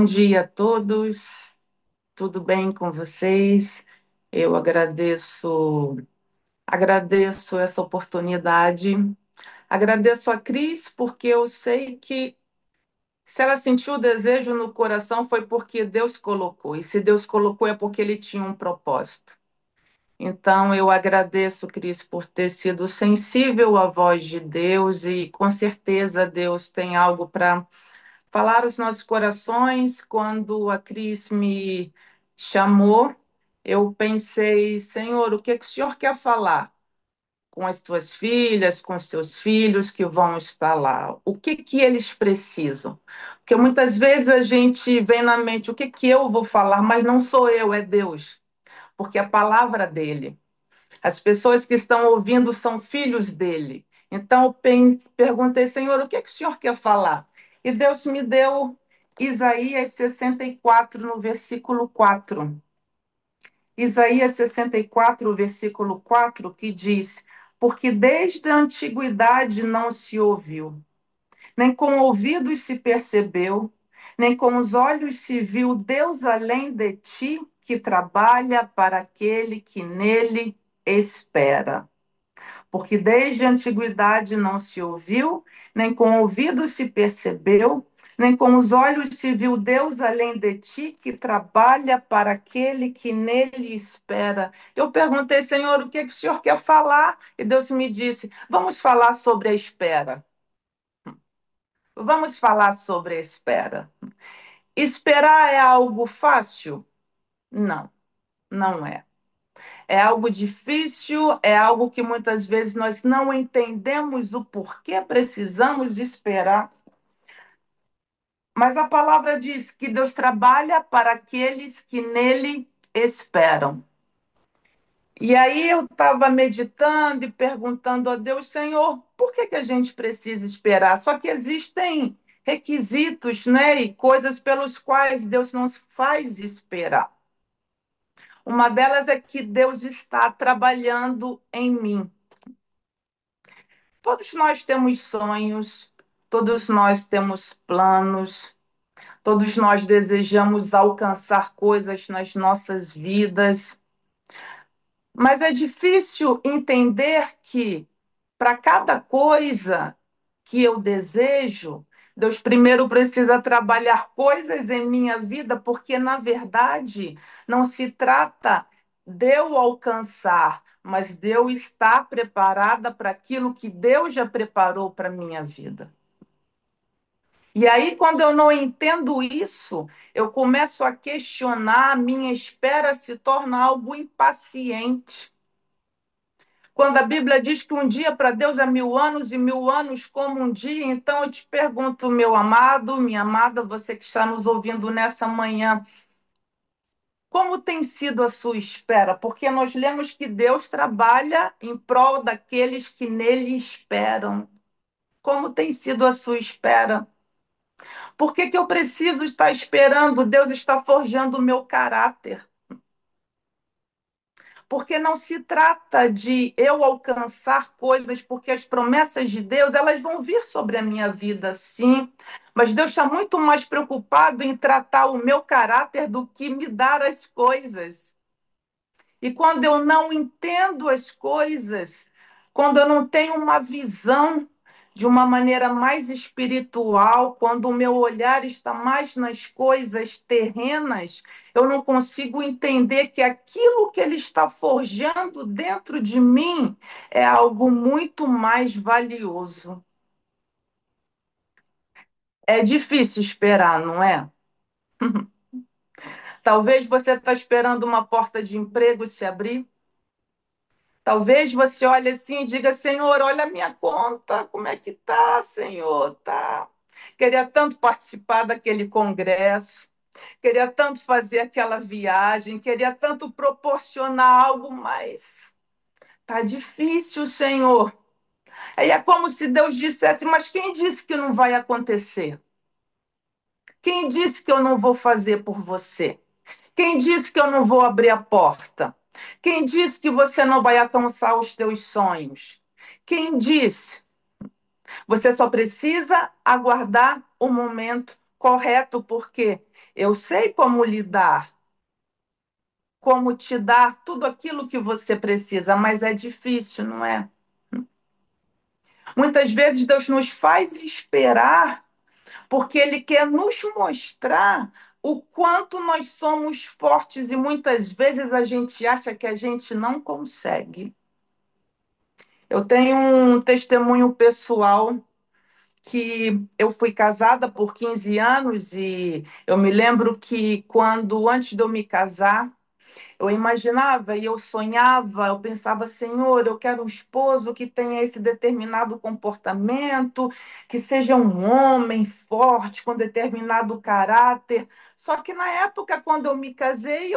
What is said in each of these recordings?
dia a todos, tudo bem com vocês? Eu agradeço essa oportunidade, agradeço a Cris, porque eu sei que se ela sentiu o desejo no coração foi porque Deus colocou, e se Deus colocou é porque ele tinha um propósito. Então, eu agradeço, Cris, por ter sido sensível à voz de Deus, e com certeza Deus tem algo para falar os nossos corações. Quando a Cris me chamou, eu pensei, Senhor, o que que o Senhor quer falar com as tuas filhas, com os seus filhos que vão estar lá? O que que eles precisam? Porque muitas vezes a gente vem na mente, o que que eu vou falar, mas não sou eu, é Deus, porque a palavra dele. As pessoas que estão ouvindo são filhos dele. Então, eu perguntei, Senhor, o que é que o Senhor quer falar? E Deus me deu Isaías 64, no versículo 4. Isaías 64, versículo 4, que diz: Porque desde a antiguidade não se ouviu, nem com ouvidos se percebeu, nem com os olhos se viu Deus além de ti, que trabalha para aquele que nele espera. Porque desde a antiguidade não se ouviu, nem com ouvidos se percebeu, nem com os olhos se viu Deus além de ti, que trabalha para aquele que nele espera. Eu perguntei, Senhor, o que, é que o Senhor quer falar? E Deus me disse: vamos falar sobre a espera. Vamos falar sobre a espera. Esperar é algo fácil? Não, não é. É algo difícil, é algo que muitas vezes nós não entendemos o porquê precisamos esperar. Mas a palavra diz que Deus trabalha para aqueles que nele esperam. E aí eu estava meditando e perguntando a Deus, Senhor, por que que a gente precisa esperar? Só que existem requisitos, né, e coisas pelos quais Deus nos faz esperar. Uma delas é que Deus está trabalhando em mim. Todos nós temos sonhos, todos nós temos planos, todos nós desejamos alcançar coisas nas nossas vidas, mas é difícil entender que para cada coisa que eu desejo, Deus primeiro precisa trabalhar coisas em minha vida, porque na verdade não se trata de eu alcançar, mas de eu estar preparada para aquilo que Deus já preparou para a minha vida. E aí, quando eu não entendo isso, eu começo a questionar, a minha espera se torna algo impaciente. Quando a Bíblia diz que um dia para Deus é 1.000 anos e 1.000 anos como um dia, então eu te pergunto, meu amado, minha amada, você que está nos ouvindo nessa manhã, como tem sido a sua espera? Porque nós lemos que Deus trabalha em prol daqueles que nele esperam. Como tem sido a sua espera? Por que que eu preciso estar esperando? Deus está forjando o meu caráter. Porque não se trata de eu alcançar coisas, porque as promessas de Deus, elas vão vir sobre a minha vida, sim, mas Deus está muito mais preocupado em tratar o meu caráter do que me dar as coisas. E quando eu não entendo as coisas, quando eu não tenho uma visão de uma maneira mais espiritual, quando o meu olhar está mais nas coisas terrenas, eu não consigo entender que aquilo que ele está forjando dentro de mim é algo muito mais valioso. É difícil esperar, não é? Talvez você está esperando uma porta de emprego se abrir. Talvez você olhe assim e diga, Senhor, olha a minha conta, como é que tá, Senhor? Tá. Queria tanto participar daquele congresso, queria tanto fazer aquela viagem, queria tanto proporcionar algo, mas tá difícil, Senhor. Aí é como se Deus dissesse, mas quem disse que não vai acontecer? Quem disse que eu não vou fazer por você? Quem disse que eu não vou abrir a porta? Quem disse que você não vai alcançar os teus sonhos? Quem disse? Você só precisa aguardar o momento correto, porque Eu sei como lidar, como te dar tudo aquilo que você precisa, mas é difícil, não é? Muitas vezes Deus nos faz esperar porque Ele quer nos mostrar o quanto nós somos fortes e muitas vezes a gente acha que a gente não consegue. Eu tenho um testemunho pessoal que eu fui casada por 15 anos e eu me lembro que quando antes de eu me casar, eu imaginava e eu sonhava, eu pensava, Senhor, eu quero um esposo que tenha esse determinado comportamento, que seja um homem forte, com determinado caráter. Só que na época, quando eu me casei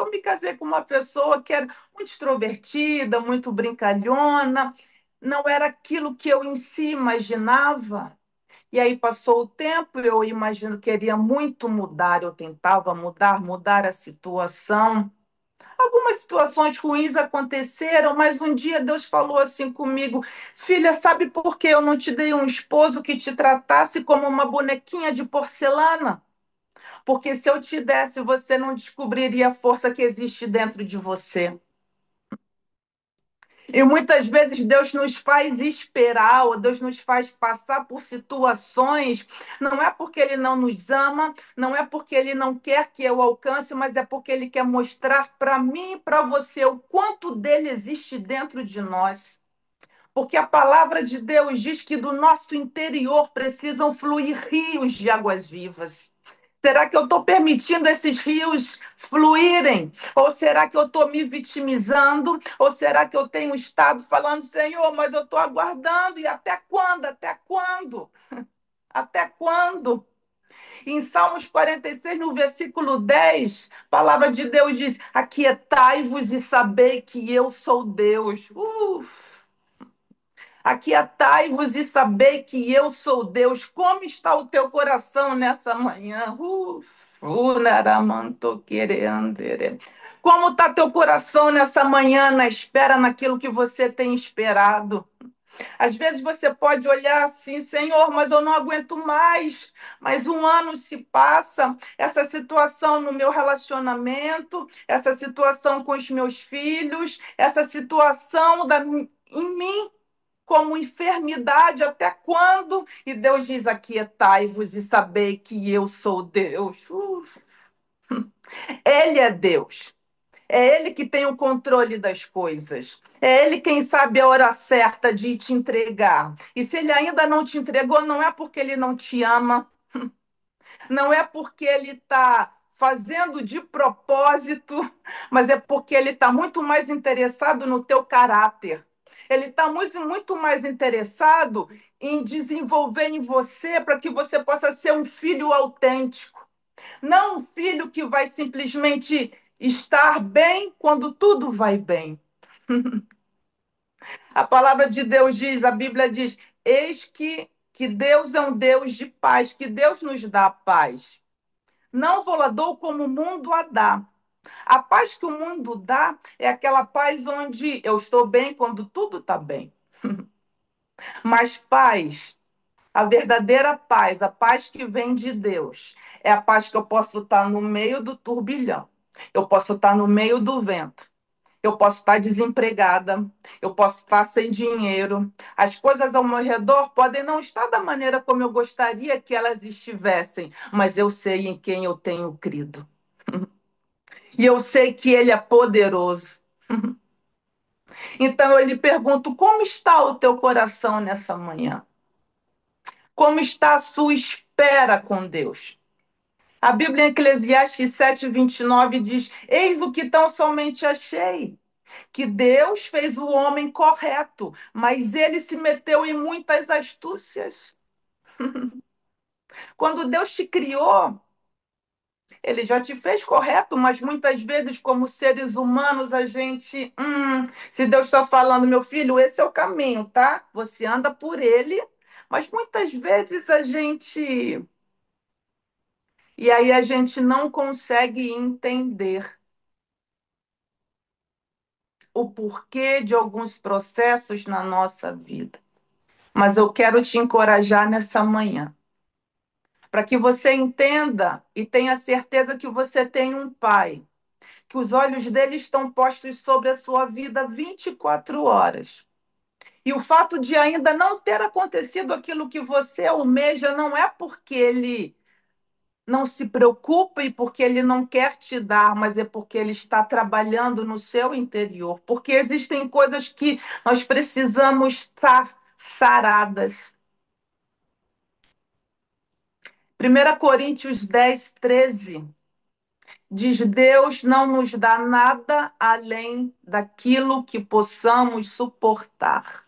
com uma pessoa que era muito extrovertida, muito brincalhona, não era aquilo que eu em si imaginava. E aí passou o tempo, eu imagino que queria muito mudar, eu tentava mudar a situação. Algumas situações ruins aconteceram, mas um dia Deus falou assim comigo: Filha, sabe por que eu não te dei um esposo que te tratasse como uma bonequinha de porcelana? Porque se eu te desse, você não descobriria a força que existe dentro de você. E muitas vezes Deus nos faz esperar, ou Deus nos faz passar por situações, não é porque Ele não nos ama, não é porque Ele não quer que eu alcance, mas é porque Ele quer mostrar para mim e para você o quanto dele existe dentro de nós. Porque a palavra de Deus diz que do nosso interior precisam fluir rios de águas vivas. Será que eu estou permitindo esses rios fluírem? Ou será que eu estou me vitimizando? Ou será que eu tenho estado falando, Senhor, mas eu estou aguardando? E até quando? Até quando? Até quando? Em Salmos 46, no versículo 10, a palavra de Deus diz: Aquietai-vos e sabei que eu sou Deus. Aquietai-vos e sabei que eu sou Deus. Como está o teu coração nessa manhã? Como está teu coração nessa manhã, na espera, naquilo que você tem esperado? Às vezes você pode olhar assim, Senhor, mas eu não aguento mais. Mas um ano se passa, essa situação no meu relacionamento, essa situação com os meus filhos, essa situação em mim como enfermidade, até quando? E Deus diz: Aquietai-vos e sabei que eu sou Deus. Ele é Deus. É Ele que tem o controle das coisas. É Ele quem sabe a hora certa de te entregar. E se Ele ainda não te entregou, não é porque Ele não te ama, não é porque Ele está fazendo de propósito, mas é porque Ele está muito mais interessado no teu caráter. Ele está muito mais interessado em desenvolver em você para que você possa ser um filho autêntico. Não um filho que vai simplesmente estar bem quando tudo vai bem. A palavra de Deus diz, a Bíblia diz: eis que Deus é um Deus de paz, que Deus nos dá paz. Não vou lá dou como o mundo a dá. A paz que o mundo dá é aquela paz onde eu estou bem quando tudo está bem. Mas paz, a verdadeira paz, a paz que vem de Deus, é a paz que eu posso estar no meio do turbilhão, eu posso estar no meio do vento, eu posso estar desempregada, eu posso estar sem dinheiro, as coisas ao meu redor podem não estar da maneira como eu gostaria que elas estivessem, mas eu sei em quem eu tenho crido. E eu sei que Ele é poderoso. Então eu lhe pergunto: como está o teu coração nessa manhã? Como está a sua espera com Deus? A Bíblia em Eclesiastes 7:29 diz: Eis o que tão somente achei, que Deus fez o homem correto, mas ele se meteu em muitas astúcias. Quando Deus te criou, ele já te fez correto, mas muitas vezes, como seres humanos, a gente, se Deus está falando, meu filho, esse é o caminho, tá? Você anda por ele, mas muitas vezes a gente. E aí a gente não consegue entender o porquê de alguns processos na nossa vida. Mas eu quero te encorajar nessa manhã. para que você entenda e tenha certeza que você tem um pai, que os olhos dele estão postos sobre a sua vida 24 horas. E o fato de ainda não ter acontecido aquilo que você almeja não é porque ele não se preocupa e porque ele não quer te dar, mas é porque ele está trabalhando no seu interior. Porque existem coisas que nós precisamos estar saradas. 1 Coríntios 10, 13 diz: Deus não nos dá nada além daquilo que possamos suportar.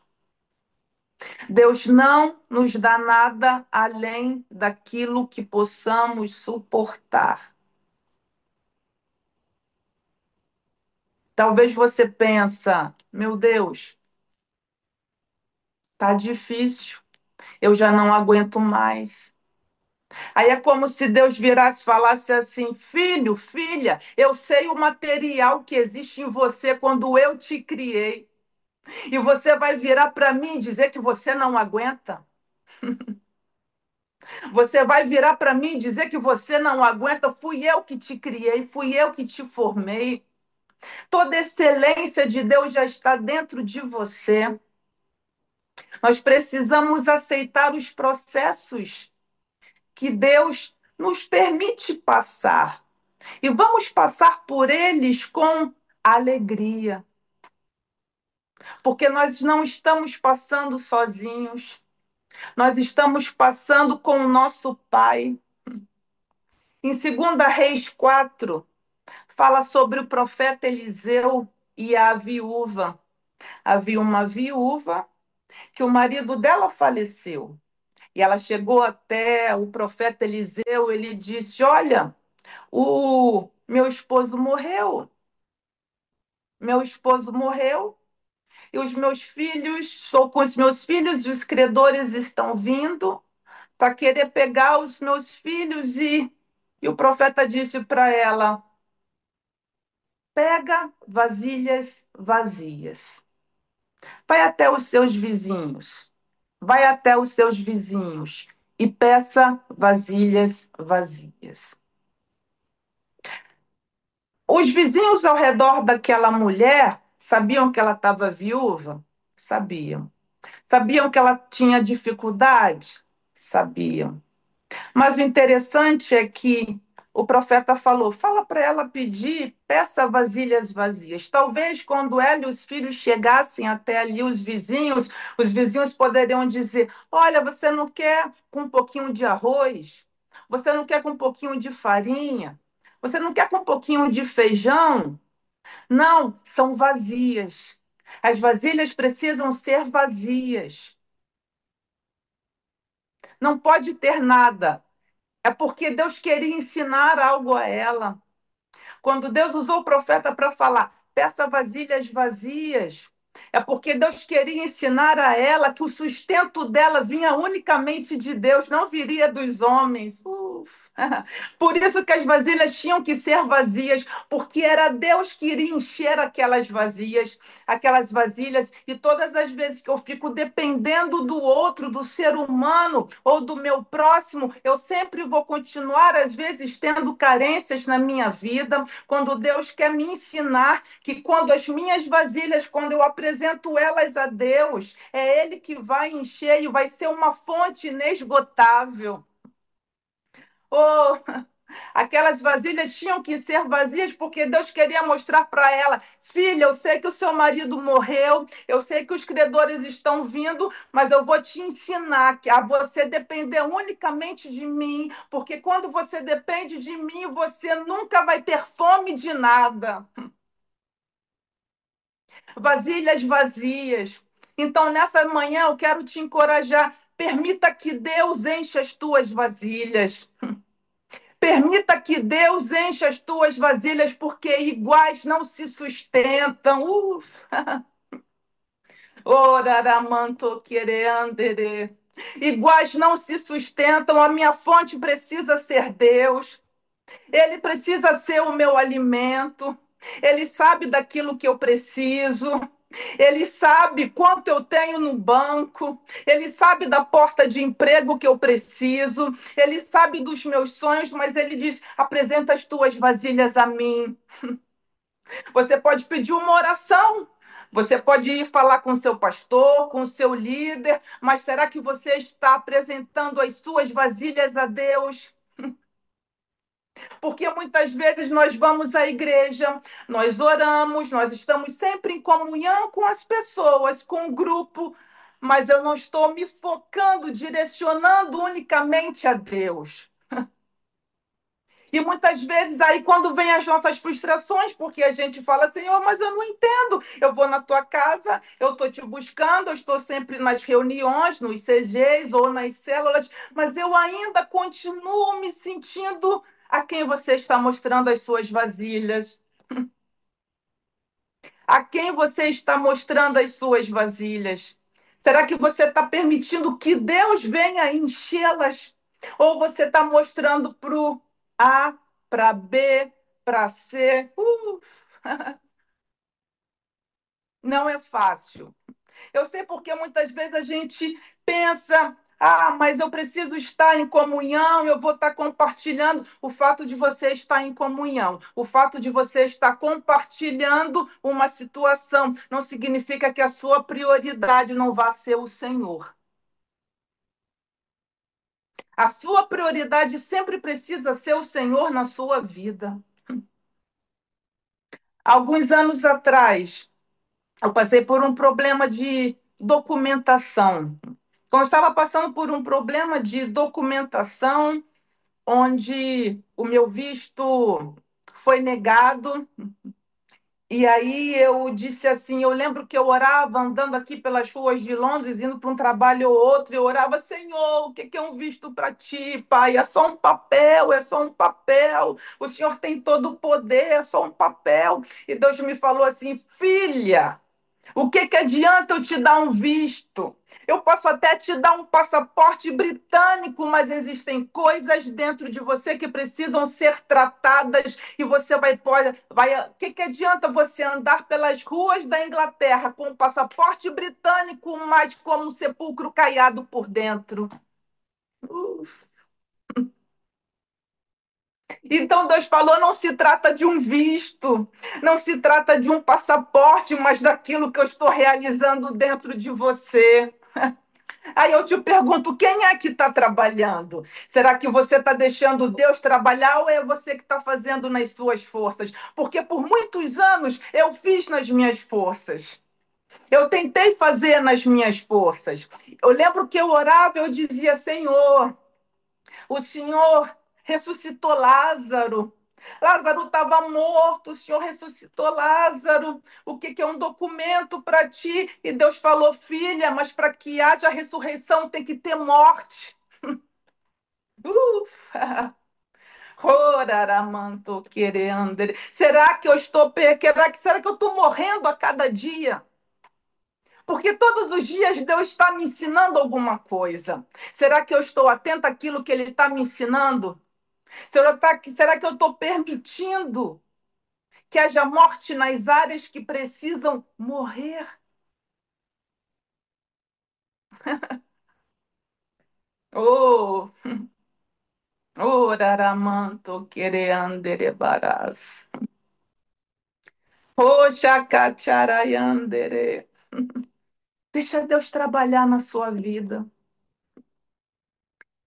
Deus não nos dá nada além daquilo que possamos suportar. Talvez você pensa, meu Deus, tá difícil, eu já não aguento mais. Aí é como se Deus virasse e falasse assim: filho, filha, eu sei o material que existe em você quando eu te criei. E você vai virar para mim e dizer que você não aguenta? Você vai virar para mim e dizer que você não aguenta? Fui eu que te criei, fui eu que te formei. Toda excelência de Deus já está dentro de você. Nós precisamos aceitar os processos que Deus nos permite passar. E vamos passar por eles com alegria, porque nós não estamos passando sozinhos, nós estamos passando com o nosso Pai. Em 2 Reis 4, fala sobre o profeta Eliseu e a viúva. Havia uma viúva que o marido dela faleceu. E ela chegou até o profeta Eliseu, ele disse: Olha, o meu esposo morreu, e os meus filhos, estou com os meus filhos, e os credores estão vindo para querer pegar os meus filhos. E o profeta disse para ela: pega vasilhas vazias, vai até os seus vizinhos, vai até os seus vizinhos e peça vasilhas vazias. Os vizinhos ao redor daquela mulher sabiam que ela estava viúva? Sabiam. Sabiam que ela tinha dificuldade? Sabiam. Mas o interessante é que o profeta falou: fala para ela pedir, peça vasilhas vazias. Talvez quando ela e os filhos chegassem até ali, os vizinhos poderiam dizer: olha, você não quer com um pouquinho de arroz? Você não quer com um pouquinho de farinha? Você não quer com um pouquinho de feijão? Não, são vazias. As vasilhas precisam ser vazias. Não pode ter nada. É porque Deus queria ensinar algo a ela. Quando Deus usou o profeta para falar, peça vasilhas vazias, é porque Deus queria ensinar a ela que o sustento dela vinha unicamente de Deus, não viria dos homens. Por isso que as vasilhas tinham que ser vazias, porque era Deus que iria encher aquelas vasilhas, e todas as vezes que eu fico dependendo do outro, do ser humano ou do meu próximo, eu sempre vou continuar, às vezes, tendo carências na minha vida, quando Deus quer me ensinar que quando as minhas vasilhas, quando eu apresento elas a Deus, é Ele que vai encher e vai ser uma fonte inesgotável. Oh, aquelas vasilhas tinham que ser vazias porque Deus queria mostrar para ela: filha, eu sei que o seu marido morreu, eu sei que os credores estão vindo, mas eu vou te ensinar a você depender unicamente de mim, porque quando você depende de mim, você nunca vai ter fome de nada. Vasilhas vazias. Então, nessa manhã, eu quero te encorajar. Permita que Deus encha as tuas vasilhas. Permita que Deus encha as tuas vasilhas, porque iguais não se sustentam. Oraramanto quereandere. Iguais não se sustentam. A minha fonte precisa ser Deus. Ele precisa ser o meu alimento. Ele sabe daquilo que eu preciso. Ele sabe quanto eu tenho no banco, ele sabe da porta de emprego que eu preciso, ele sabe dos meus sonhos, mas ele diz: apresenta as tuas vasilhas a mim. Você pode pedir uma oração, você pode ir falar com o seu pastor, com o seu líder, mas será que você está apresentando as suas vasilhas a Deus? Porque muitas vezes nós vamos à igreja, nós oramos, nós estamos sempre em comunhão com as pessoas, com o grupo, mas eu não estou me focando, direcionando unicamente a Deus. E muitas vezes aí quando vem as nossas frustrações, porque a gente fala, Senhor, mas eu não entendo. Eu vou na tua casa, eu estou te buscando, eu estou sempre nas reuniões, nos CGs ou nas células, mas eu ainda continuo me sentindo a quem você está mostrando as suas vasilhas. A quem você está mostrando as suas vasilhas? Será que você está permitindo que Deus venha enchê-las? Ou você está mostrando para o A, para B, para C? Não é fácil. Eu sei porque muitas vezes a gente pensa, ah, mas eu preciso estar em comunhão, eu vou estar compartilhando. O fato de você estar em comunhão, o fato de você estar compartilhando uma situação, não significa que a sua prioridade não vá ser o Senhor. A sua prioridade sempre precisa ser o Senhor na sua vida. Alguns anos atrás, eu passei por um problema de documentação. Então, eu estava passando por um problema de documentação, onde o meu visto foi negado. E aí eu disse assim: eu lembro que eu orava andando aqui pelas ruas de Londres, indo para um trabalho ou outro, e eu orava, Senhor, o que é um visto para ti, Pai? É só um papel, é só um papel. O Senhor tem todo o poder, é só um papel. E Deus me falou assim: filha. O que que adianta eu te dar um visto? Eu posso até te dar um passaporte britânico, mas existem coisas dentro de você que precisam ser tratadas e você o que que adianta você andar pelas ruas da Inglaterra com um passaporte britânico, mas como um sepulcro caiado por dentro? Uf. Então Deus falou: não se trata de um visto, não se trata de um passaporte, mas daquilo que eu estou realizando dentro de você. Aí eu te pergunto, quem é que está trabalhando? Será que você está deixando Deus trabalhar ou é você que está fazendo nas suas forças? Porque por muitos anos eu fiz nas minhas forças. Eu tentei fazer nas minhas forças. Eu lembro que eu orava, eu dizia, Senhor, o Senhor ressuscitou Lázaro. Lázaro estava morto, o Senhor ressuscitou Lázaro. O que é um documento para ti? E Deus falou, filha, mas para que haja ressurreição tem que ter morte. Ufa! Roraramanto querendo. Será que eu estou será que eu estou morrendo a cada dia? Porque todos os dias Deus está me ensinando alguma coisa. Será que eu estou atenta àquilo que Ele está me ensinando? Será que eu estou permitindo que haja morte nas áreas que precisam morrer? Oh, oh, raramanto quereandere baras. Oh, chacacharayandere. Deixa Deus trabalhar na sua vida.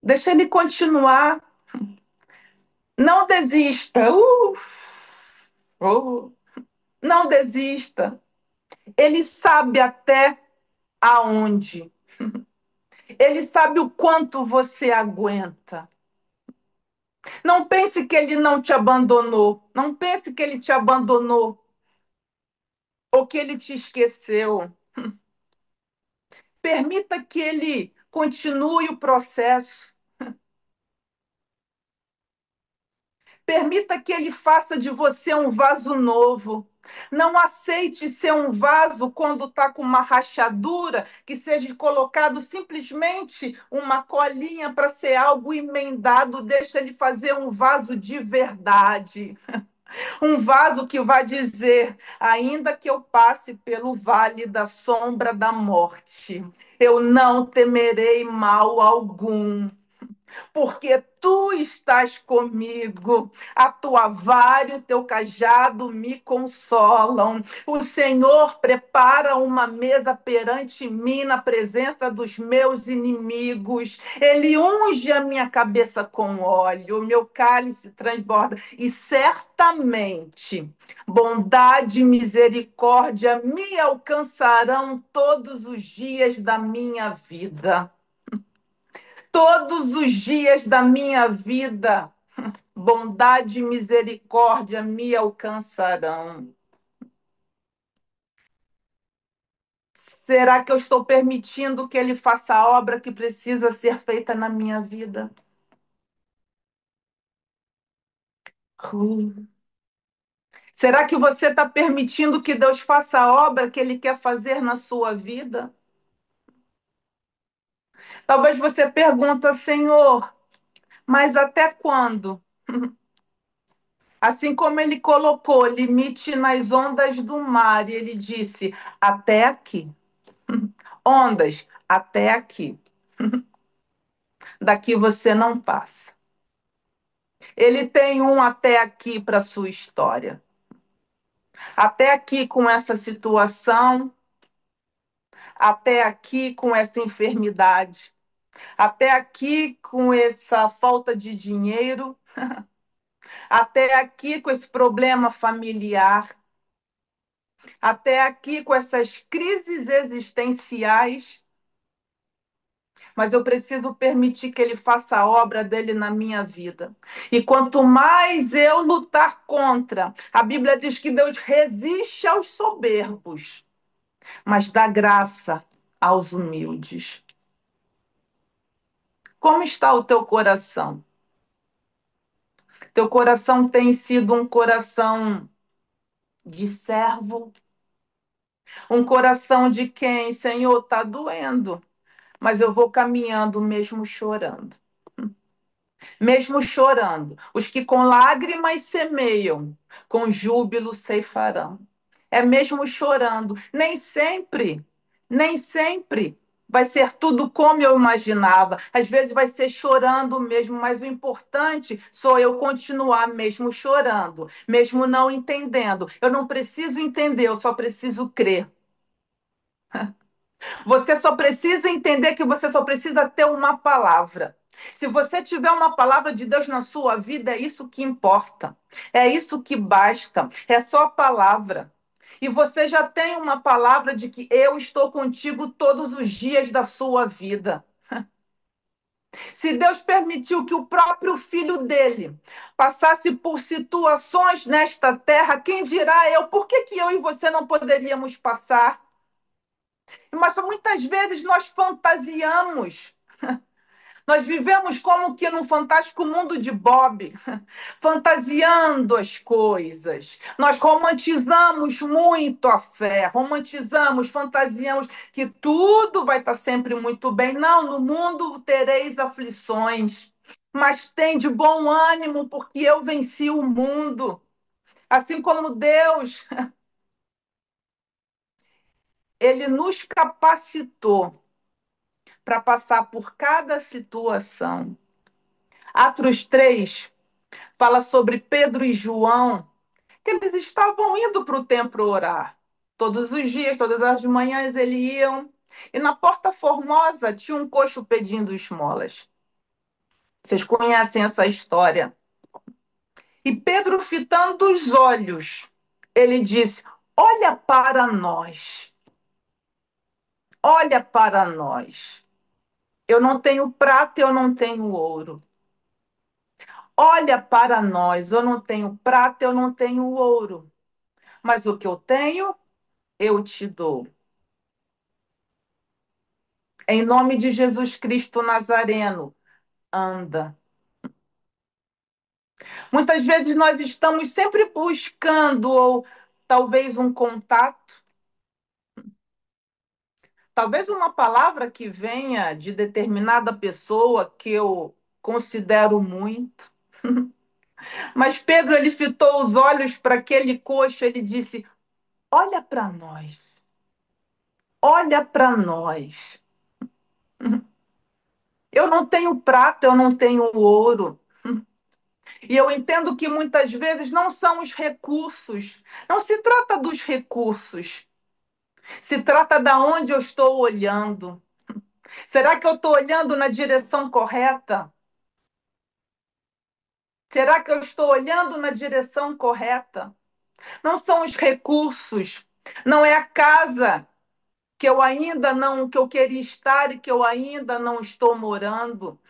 Deixa Ele continuar. Não desista. Oh, não desista. Ele sabe até aonde. Ele sabe o quanto você aguenta. Não pense que ele não te abandonou. Não pense que ele te abandonou ou que ele te esqueceu. Permita que ele continue o processo. Permita que ele faça de você um vaso novo. Não aceite ser um vaso quando está com uma rachadura, que seja colocado simplesmente uma colinha para ser algo emendado. Deixa ele fazer um vaso de verdade. Um vaso que vai dizer: ainda que eu passe pelo vale da sombra da morte, eu não temerei mal algum, porque tu estás comigo, a tua vara e o teu cajado me consolam. O Senhor prepara uma mesa perante mim na presença dos meus inimigos. Ele unge a minha cabeça com óleo, o meu cálice transborda, e certamente bondade e misericórdia me alcançarão todos os dias da minha vida. Todos os dias da minha vida, bondade e misericórdia me alcançarão. Será que eu estou permitindo que Ele faça a obra que precisa ser feita na minha vida? Será que você está permitindo que Deus faça a obra que Ele quer fazer na sua vida? Talvez você pergunta, Senhor, mas até quando? Assim como Ele colocou limite nas ondas do mar, e Ele disse, até aqui. Ondas, até aqui. Daqui você não passa. Ele tem um até aqui para sua história. Até aqui com essa situação, até aqui com essa enfermidade, até aqui com essa falta de dinheiro, até aqui com esse problema familiar, até aqui com essas crises existenciais. Mas eu preciso permitir que Ele faça a obra dele na minha vida. E quanto mais eu lutar contra, a Bíblia diz que Deus resiste aos soberbos, mas dá graça aos humildes. Como está o teu coração? Teu coração tem sido um coração de servo, um coração de quem, Senhor, está doendo, mas eu vou caminhando mesmo chorando. Mesmo chorando, os que com lágrimas semeiam, com júbilo ceifarão. É mesmo chorando. Nem sempre vai ser tudo como eu imaginava. Às vezes vai ser chorando mesmo, mas o importante sou eu continuar mesmo chorando, mesmo não entendendo. Eu não preciso entender, eu só preciso crer. Você só precisa entender que você só precisa ter uma palavra. Se você tiver uma palavra de Deus na sua vida, é isso que importa. É isso que basta. É só a palavra. E você já tem uma palavra de que eu estou contigo todos os dias da sua vida. Se Deus permitiu que o próprio filho dele passasse por situações nesta terra, quem dirá eu? Por que que eu e você não poderíamos passar? Mas muitas vezes nós fantasiamos. Nós vivemos como que num fantástico mundo de Bob, fantasiando as coisas. Nós romantizamos muito a fé, romantizamos, fantasiamos que tudo vai estar sempre muito bem. Não, no mundo tereis aflições, mas tem de bom ânimo, porque eu venci o mundo. Assim como Deus, ele nos capacitou para passar por cada situação. Atos 3 fala sobre Pedro e João, que eles estavam indo para o templo orar. Todos os dias, todas as manhãs eles iam. E na Porta Formosa tinha um coxo pedindo esmolas. Vocês conhecem essa história. E Pedro, fitando os olhos, ele disse: olha para nós, olha para nós. Eu não tenho prata, eu não tenho ouro. Olha para nós, eu não tenho prata, eu não tenho ouro, mas o que eu tenho, eu te dou. Em nome de Jesus Cristo Nazareno, anda. Muitas vezes nós estamos sempre buscando, ou talvez um contato, talvez uma palavra que venha de determinada pessoa que eu considero muito. Mas Pedro, ele fitou os olhos para aquele coxo, ele disse: olha para nós, olha para nós. Eu não tenho prata, eu não tenho ouro. E eu entendo que muitas vezes não são os recursos. Não se trata dos recursos. Se trata da onde eu estou olhando. Será que eu estou olhando na direção correta? Será que eu estou olhando na direção correta? Não são os recursos. Não é a casa que eu ainda não, que eu queria estar e que eu ainda não estou morando.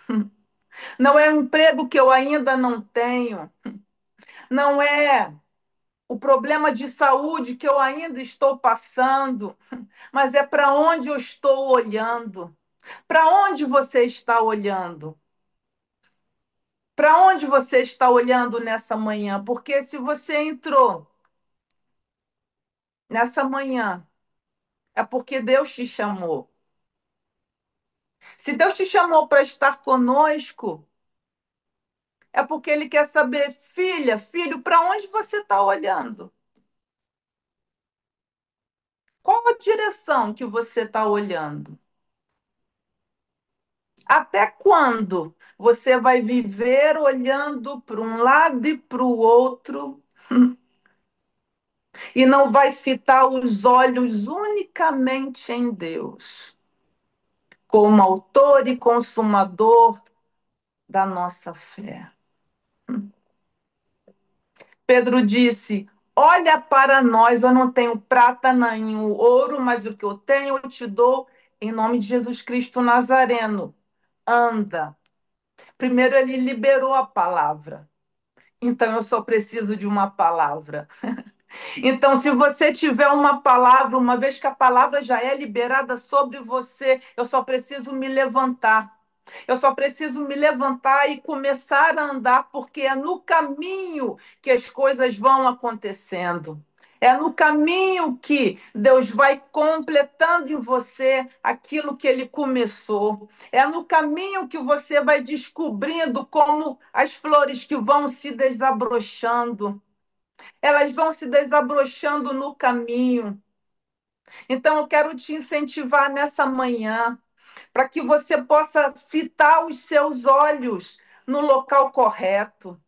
Não é o emprego que eu ainda não tenho. Não é o problema de saúde que eu ainda estou passando, mas é para onde eu estou olhando. Para onde você está olhando? Para onde você está olhando nessa manhã? Porque se você entrou nessa manhã, é porque Deus te chamou. Se Deus te chamou para estar conosco, é porque Ele quer saber, filha, filho, para onde você está olhando? Qual a direção que você está olhando? Até quando você vai viver olhando para um lado e para o outro e não vai fitar os olhos unicamente em Deus, como autor e consumador da nossa fé? Pedro disse: olha para nós, eu não tenho prata nem ouro, mas o que eu tenho eu te dou em nome de Jesus Cristo Nazareno. Anda. Primeiro ele liberou a palavra. Então eu só preciso de uma palavra. Então, se você tiver uma palavra, uma vez que a palavra já é liberada sobre você, eu só preciso me levantar. Eu só preciso me levantar e começar a andar, porque é no caminho que as coisas vão acontecendo. É no caminho que Deus vai completando em você aquilo que Ele começou. É no caminho que você vai descobrindo como as flores que vão se desabrochando. Elas vão se desabrochando no caminho. Então, eu quero te incentivar nessa manhã para que você possa fitar os seus olhos no local correto,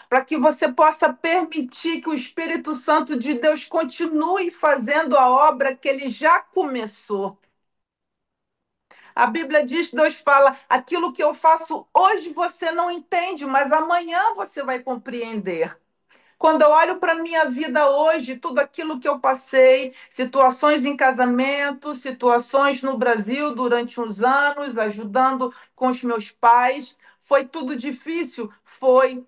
para que você possa permitir que o Espírito Santo de Deus continue fazendo a obra que ele já começou. A Bíblia diz, Deus fala, aquilo que eu faço hoje você não entende, mas amanhã você vai compreender. Quando eu olho para a minha vida hoje, tudo aquilo que eu passei, situações em casamento, situações no Brasil durante uns anos, ajudando com os meus pais, foi tudo difícil? Foi,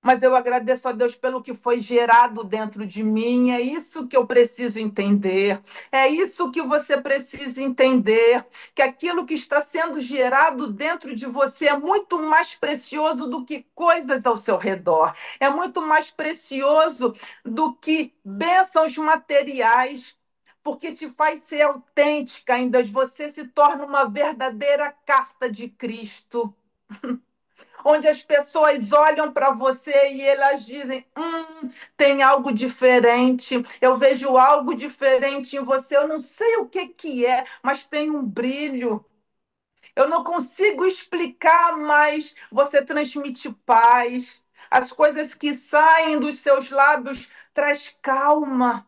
mas eu agradeço a Deus pelo que foi gerado dentro de mim. É isso que eu preciso entender. É isso que você precisa entender. Que aquilo que está sendo gerado dentro de você é muito mais precioso do que coisas ao seu redor. É muito mais precioso do que bênçãos materiais. Porque te faz ser autêntica, ainda você se torna uma verdadeira carta de Cristo onde as pessoas olham para você e elas dizem: tem algo diferente, eu vejo algo diferente em você, eu não sei o que, que é, mas tem um brilho. Eu não consigo explicar, mas você transmite paz. As coisas que saem dos seus lábios traz calma.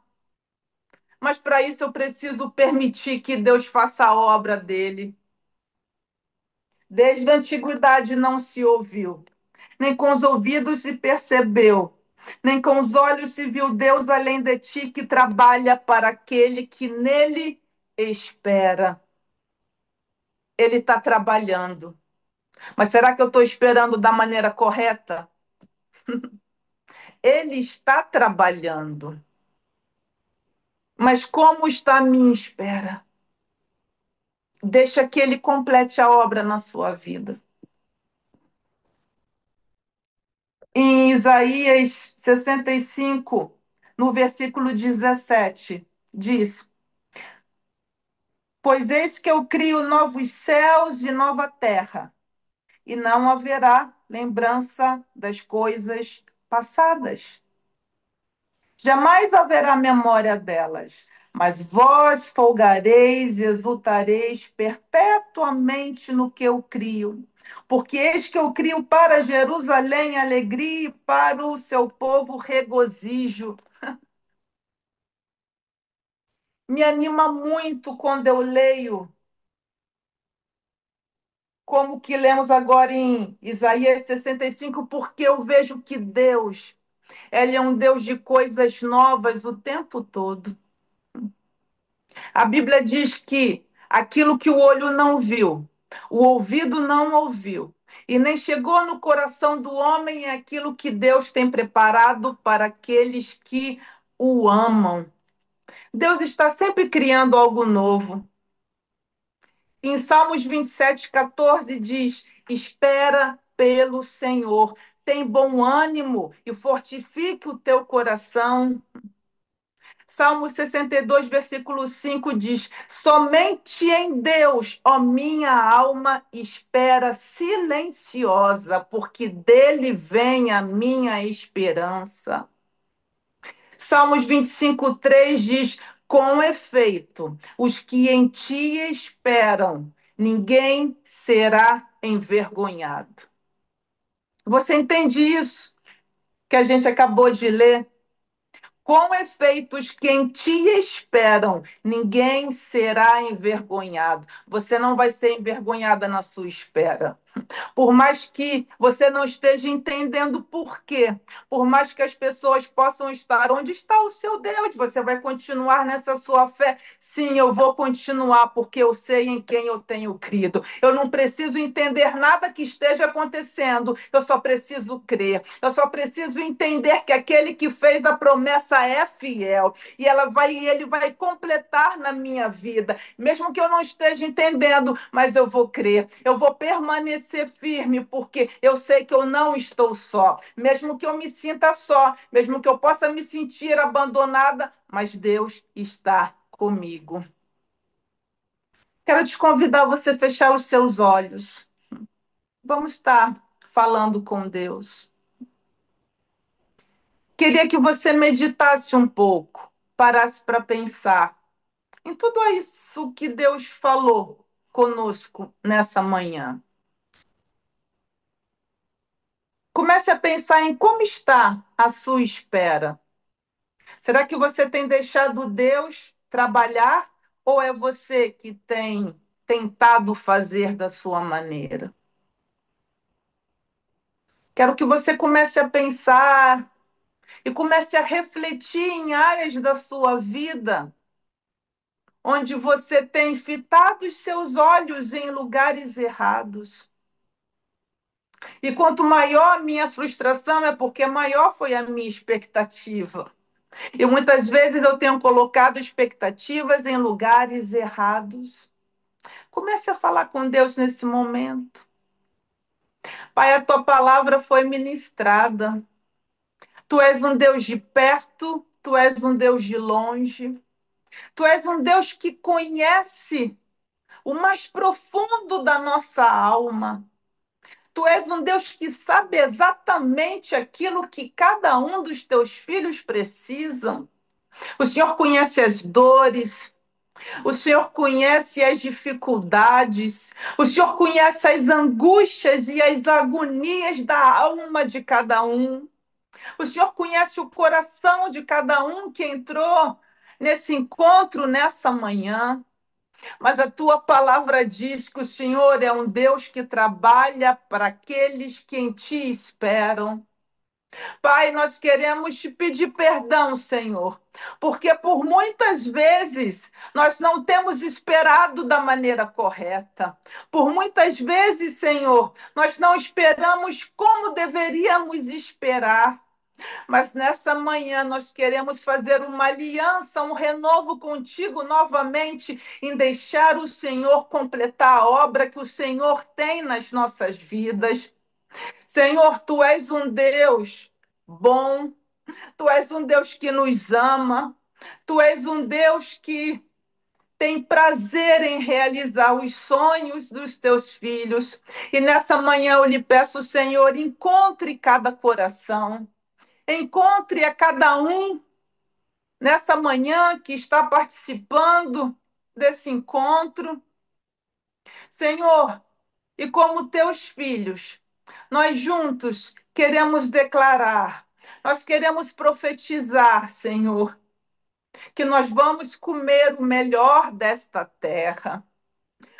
Mas para isso eu preciso permitir que Deus faça a obra dele. Desde a antiguidade não se ouviu, nem com os ouvidos se percebeu, nem com os olhos se viu Deus além de ti, que trabalha para aquele que nele espera. Ele está trabalhando. Mas será que eu estou esperando da maneira correta? Ele está trabalhando. Mas como está a minha espera? Deixa que ele complete a obra na sua vida. Em Isaías 65, no versículo 17, diz: pois eis que eu crio novos céus e nova terra, e não haverá lembrança das coisas passadas. Jamais haverá memória delas. Mas vós folgareis e exultareis perpetuamente no que eu crio. Porque eis que eu crio para Jerusalém alegria e para o seu povo regozijo. Me anima muito quando eu leio, como que lemos agora em Isaías 65, porque eu vejo que Deus, Ele é um Deus de coisas novas o tempo todo. A Bíblia diz que aquilo que o olho não viu, o ouvido não ouviu, e nem chegou no coração do homem é aquilo que Deus tem preparado para aqueles que o amam. Deus está sempre criando algo novo. Em Salmos 27, 14 diz: Espera pelo Senhor, tem bom ânimo e fortifique o teu coração. Salmo 62, versículo 5 diz: Somente em Deus, ó minha alma, espera silenciosa, porque dele vem a minha esperança. Salmos 25, 3 diz: Com efeito, os que em ti esperam, ninguém será envergonhado. Você entende isso que a gente acabou de ler? Com efeitos que em ti esperam, ninguém será envergonhado. Você não vai ser envergonhada na sua espera. Por mais que você não esteja entendendo por quê, por mais que as pessoas possam estar, onde está o seu Deus? Você vai continuar nessa sua fé? Sim, eu vou continuar, porque eu sei em quem eu tenho crido. Eu não preciso entender nada que esteja acontecendo, eu só preciso crer. Eu só preciso entender que aquele que fez a promessa é fiel e ele vai completar na minha vida, mesmo que eu não esteja entendendo, mas eu vou crer. Eu vou permanecer firme, porque eu sei que eu não estou só. Mesmo que eu me sinta só, mesmo que eu possa me sentir abandonada, mas Deus está comigo. Quero te convidar a você fechar os seus olhos. Vamos estar falando com Deus. Queria que você meditasse um pouco, parasse para pensar em tudo isso que Deus falou conosco nessa manhã. Comece a pensar em como está a sua espera. Será que você tem deixado Deus trabalhar ou é você que tem tentado fazer da sua maneira? Quero que você comece a pensar e comece a refletir em áreas da sua vida onde você tem fitado os seus olhos em lugares errados. E quanto maior a minha frustração, é porque maior foi a minha expectativa. E muitas vezes eu tenho colocado expectativas em lugares errados. Comece a falar com Deus nesse momento. Pai, a tua palavra foi ministrada. Tu és um Deus de perto, tu és um Deus de longe. Tu és um Deus que conhece o mais profundo da nossa alma. Tu és um Deus que sabe exatamente aquilo que cada um dos teus filhos precisam. O Senhor conhece as dores, o Senhor conhece as dificuldades, o Senhor conhece as angústias e as agonias da alma de cada um. O Senhor conhece o coração de cada um que entrou nesse encontro nessa manhã. Mas a tua palavra diz que o Senhor é um Deus que trabalha para aqueles que em ti esperam. Pai, nós queremos te pedir perdão, Senhor, porque por muitas vezes nós não temos esperado da maneira correta. Por muitas vezes, Senhor, nós não esperamos como deveríamos esperar. Mas nessa manhã nós queremos fazer uma aliança, um renovo contigo novamente, em deixar o Senhor completar a obra que o Senhor tem nas nossas vidas. Senhor, tu és um Deus bom, tu és um Deus que nos ama, tu és um Deus que tem prazer em realizar os sonhos dos teus filhos. E nessa manhã eu lhe peço, Senhor, encontre cada coração, encontre a cada um nessa manhã que está participando desse encontro. Senhor, e como teus filhos, nós juntos queremos declarar, nós queremos profetizar, Senhor, que nós vamos comer o melhor desta terra.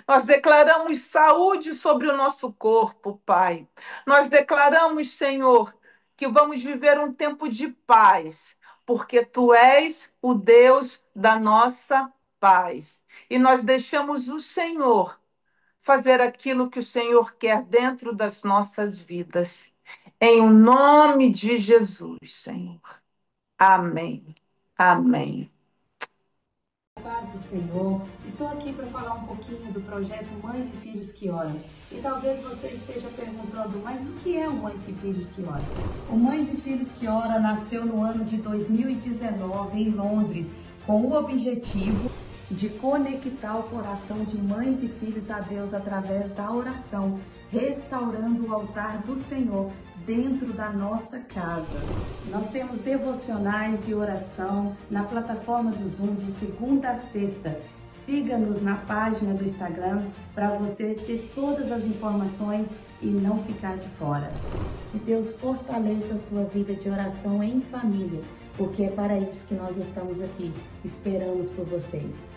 Nós declaramos saúde sobre o nosso corpo, Pai. Nós declaramos, Senhor, que vamos viver um tempo de paz, porque Tu és o Deus da nossa paz. E nós deixamos o Senhor fazer aquilo que o Senhor quer dentro das nossas vidas. Em o nome de Jesus, Senhor. Amém. Amém. Paz do Senhor, estou aqui para falar um pouquinho do projeto Mães e Filhos que Oram. E talvez você esteja perguntando, mas o que é o Mães e Filhos que Oram? O Mães e Filhos que Oram nasceu no ano de 2019 em Londres, com o objetivo de conectar o coração de mães e filhos a Deus através da oração, restaurando o altar do Senhor dentro da nossa casa. Nós temos devocionais e oração na plataforma do Zoom de segunda a sexta. Siga-nos na página do Instagram para você ter todas as informações e não ficar de fora. Que Deus fortaleça a sua vida de oração em família, porque é para isso que nós estamos aqui. Esperamos por vocês.